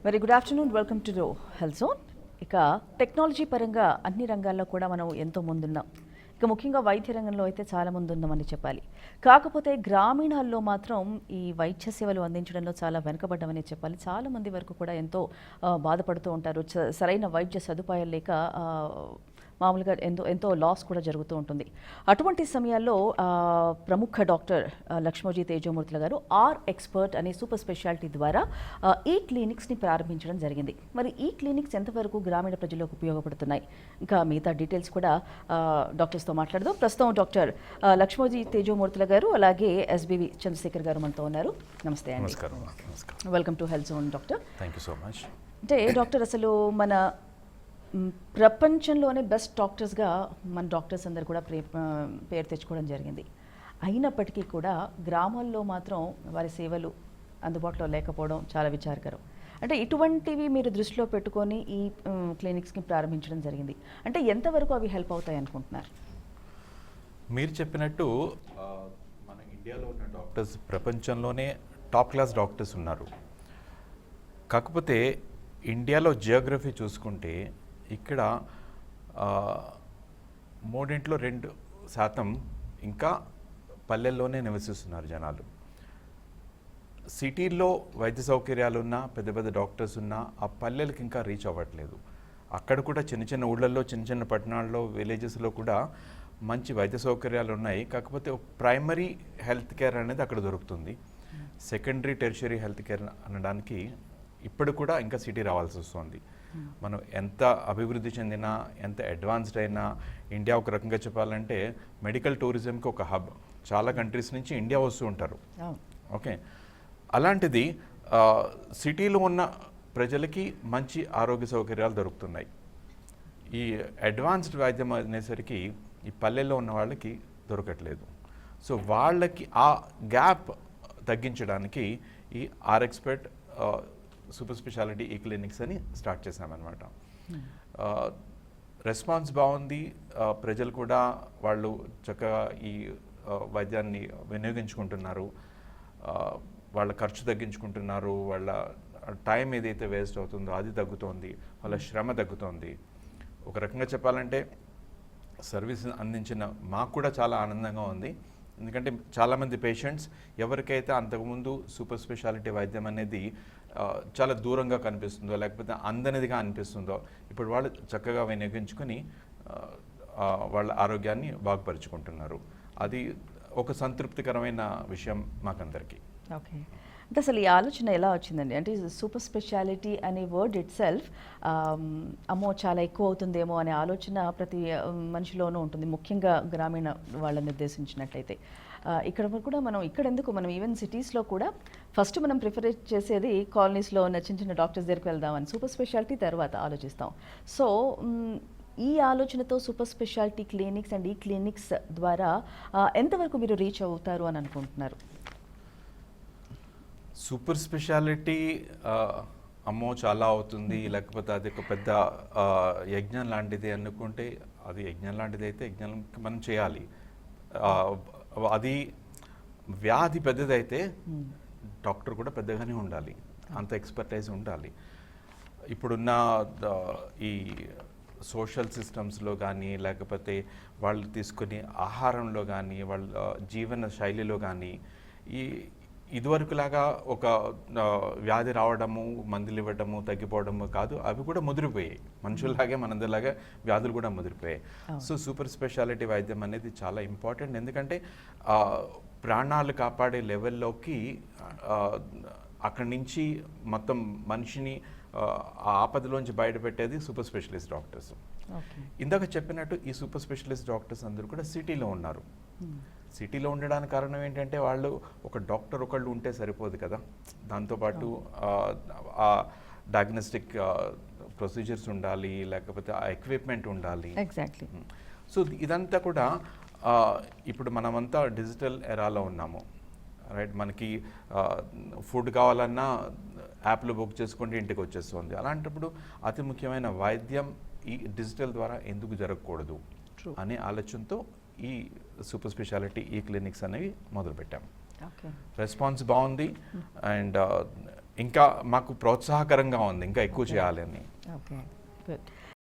Very good afternoon, welcome to health zone. ఇక technology పరంగా అన్ని రంగాల్లో కూడా మనం ఎంతో ముందున్నాం. ఇక ముఖ్యంగా వైద్య రంగంలో అయితే చాలా ముందున్నామని చెప్పాలి. కాకపోతే గ్రామీణాల్లో మాత్రం ఈ వైద్య సేవలు అందించడంలో చాలా వెనుకబడ్డామని చెప్పాలి. చాలా మంది వరకు కూడా ఎంతో బాధపడుతూ ఉంటారు. సరైన వైద్య సదుపాయాలు లేక మామూలుగా ఎంతో లాస్ కూడా జరుగుతూ ఉంటుంది. అటువంటి సమయాల్లో ప్రముఖ డాక్టర్ లక్ష్మోజీ తేజోమూర్తుల గారు ఎక్స్పర్ట్ అనే సూపర్ స్పెషాలిటీ ద్వారా ఈ క్లినిక్స్ని ప్రారంభించడం జరిగింది. మరి ఈ క్లినిక్స్ ఎంతవరకు గ్రామీణ ప్రజలకు ఉపయోగపడుతున్నాయి, ఇంకా మిగతా డీటెయిల్స్ కూడా డాక్టర్స్తో మాట్లాడదాం. ప్రస్తుతం డాక్టర్ లక్ష్మోజీ తేజోమూర్తుల గారు అలాగే ఎస్బివి చంద్రశేఖర్ గారు మనతో ఉన్నారు. నమస్తే అండి. Welcome to health zone doctor. Thank you so much. అంటే డాక్టర్, అసలు మన ప్రపంచంలోనే బెస్ట్ డాక్టర్స్గా మన డాక్టర్స్ అందరు కూడా పేరు తెచ్చుకోవడం జరిగింది. అయినప్పటికీ కూడా గ్రామాల్లో మాత్రం వారి సేవలు అందుబాటులో లేకపోవడం చాలా విచారకరం. అంటే ఇటువంటివి మీరు దృష్టిలో పెట్టుకొని ఈ క్లినిక్స్ని ప్రారంభించడం జరిగింది. అంటే ఎంతవరకు అవి హెల్ప్ అవుతాయి అనుకుంటున్నారు? మీరు చెప్పినట్టు మన ఇండియాలో ఉన్న డాక్టర్స్ ప్రపంచంలోనే టాప్ క్లాస్ డాక్టర్స్ ఉన్నారు. కాకపోతే ఇండియాలో జియోగ్రఫీ చూసుకుంటే ఇక్కడ 2% ఇంకా పల్లెల్లోనే నివసిస్తున్నారు జనాలు. సిటీల్లో వైద్య సౌకర్యాలు ఉన్నా, పెద్ద పెద్ద డాక్టర్స్ ఉన్నా, ఆ పల్లెలకు ఇంకా రీచ్ అవ్వట్లేదు. అక్కడ కూడా చిన్న చిన్న ఊళ్ళల్లో, చిన్న చిన్న పట్టణాల్లో, విలేజెస్లో కూడా మంచి వైద్య సౌకర్యాలు ఉన్నాయి. కాకపోతే ప్రైమరీ హెల్త్ కేర్ అనేది అక్కడ దొరుకుతుంది. సెకండరీ, టెర్షరీ హెల్త్ కేర్ అనడానికి ఇప్పుడు కూడా ఇంకా సిటీ రావాల్సి వస్తుంది. మనం ఎంత అభివృద్ధి చెందినా, ఎంత అడ్వాన్స్డ్ అయినా, ఇండియా ఒక రకంగా చెప్పాలంటే మెడికల్ టూరిజంకి ఒక హబ్. చాలా కంట్రీస్ నుంచి ఇండియా వస్తూ ఉంటారు. ఓకే, అలాంటిది సిటీలో ఉన్న ప్రజలకి మంచి ఆరోగ్య సౌకర్యాలు దొరుకుతున్నాయి. ఈ అడ్వాన్స్డ్ వైద్యం అనేసరికి ఈ పల్లెల్లో ఉన్న వాళ్ళకి దొరకట్లేదు. సో వాళ్ళకి ఆ గ్యాప్ తగ్గించడానికి ఈ ఎక్స్పర్ట్ సూపర్ స్పెషాలిటీ ఈ క్లినిక్స్ అని స్టార్ట్ చేశామన్నమాట. రెస్పాన్స్ బాగుంది. ప్రజలు కూడా వాళ్ళు చక్కగా ఈ వైద్యాన్ని వినియోగించుకుంటున్నారు. వాళ్ళ ఖర్చు తగ్గించుకుంటున్నారు. వాళ్ళ టైం ఏదైతే వేస్ట్ అవుతుందో అది తగ్గుతోంది. వాళ్ళ శ్రమ తగ్గుతోంది. ఒక రకంగా చెప్పాలంటే సర్వీస్ అందించిన మాకు కూడా చాలా ఆనందంగా ఉంది. ఎందుకంటే చాలామంది పేషెంట్స్ ఎవరికైతే అంతకుముందు సూపర్ స్పెషాలిటీ వైద్యం అనేది చాలా దూరంగా కనిపిస్తుందో, లేకపోతే అందనిదిగా అనిపిస్తుందో, ఇప్పుడు వాళ్ళు చక్కగా వినియోగించుకొని వాళ్ళ ఆరోగ్యాన్ని బాగుపరుచుకుంటున్నారు. అది ఒక సంతృప్తికరమైన విషయం మాకందరికీ. ఓకే, అంటే అసలు ఈ ఆలోచన ఎలా వచ్చిందండి? అంటే సూపర్ స్పెషాలిటీ అనే వర్డ్ ఇట్ సెల్ఫ్ అమ్మో చాలా ఎక్కువ అవుతుందేమో అనే ఆలోచన ప్రతి మనిషిలోనూ ఉంటుంది, ముఖ్యంగా గ్రామీణ వాళ్ళని ఉద్దేశించినట్లయితే. ఇక్కడ కూడా మనం ఈవెన్ సిటీస్లో కూడా ఫస్ట్ మనం ప్రిఫర్ చేసేది కాలనీస్లో ఉన్న చిన్న చిన్న డాక్టర్స్ దగ్గరికి వెళ్దామని, సూపర్ స్పెషాలిటీ తర్వాత ఆలోచిస్తాం. సో ఈ ఆలోచనతో సూపర్ స్పెషాలిటీ క్లినిక్స్ అండ్ ఈ క్లినిక్స్ ద్వారా ఎంతవరకు మీరు రీచ్ అవుతారు అని అనుకుంటున్నారు? సూపర్ స్పెషాలిటీ అమ్మో చాలా అవుతుంది, లేకపోతే అది ఒక పెద్ద యజ్ఞం లాంటిది అనుకుంటే, అది యజ్ఞం లాంటిది అయితే యజ్ఞం మనం చేయాలి. అది వ్యాధి పెద్దదైతే డాక్టర్ కూడా పెద్దగానే ఉండాలి, అంత ఎక్స్పర్టైజ్ ఉండాలి. ఇప్పుడున్న ఈ సోషల్ సిస్టమ్స్లో కానీ, లేకపోతే వాళ్ళు తీసుకునే ఆహారంలో కానీ, వాళ్ళ జీవన శైలిలో కానీ ఇదివరకులాగా ఒక వ్యాధి రావడము, మందులు ఇవ్వడము, తగ్గిపోవడము కాదు, అవి కూడా ముదిరిపోయాయి. మనుషుల్లాగే మనందరిలాగా వ్యాధులు కూడా ముదిరిపోయాయి. సో సూపర్ స్పెషాలిటీ వైద్యం అనేది చాలా ఇంపార్టెంట్. ఎందుకంటే ప్రాణాలు కాపాడే లెవెల్లోకి అక్కడి నుంచి మొత్తం మనిషిని ఆ ఆపదలోంచి బయటపెట్టేది సూపర్ స్పెషలిస్ట్ డాక్టర్స్. ఇందాక చెప్పినట్టు ఈ సూపర్ స్పెషలిస్ట్ డాక్టర్స్ అందరూ కూడా సిటీలో ఉన్నారు. సిటీలో ఉండడానికి కారణం ఏంటంటే వాళ్ళు ఒక డాక్టర్ ఒకళ్ళు ఉంటే సరిపోదు కదా, దాంతోపాటు డయాగ్నోస్టిక్ ప్రొసీజర్స్ ఉండాలి, లేకపోతే ఆ ఎక్విప్మెంట్ ఉండాలి. ఎగ్జాక్ట్లీ. సో ఇదంతా కూడా ఇప్పుడు మనమంతా డిజిటల్ ఎరాలో ఉన్నాము, రైట్? మనకి ఫుడ్ కావాలన్నా యాప్లో బుక్ చేసుకుంటే ఇంటికి వచ్చేస్తుంది. అలాంటప్పుడు అతి ముఖ్యమైన వైద్యం ఈ డిజిటల్ ద్వారా ఎందుకు జరగకూడదు అనే ఆలోచనతో ఈ సూపర్ స్పెషాలిటీ ఈ క్లినిక్స్ అనేవి మొదలుపెట్టాము. రెస్పాన్స్ బాగుంది. అండ్ ఇంకా మాకు ప్రోత్సాహకరంగా ఉంది ఇంకా ఎక్కువ చేయాలని. Okay good.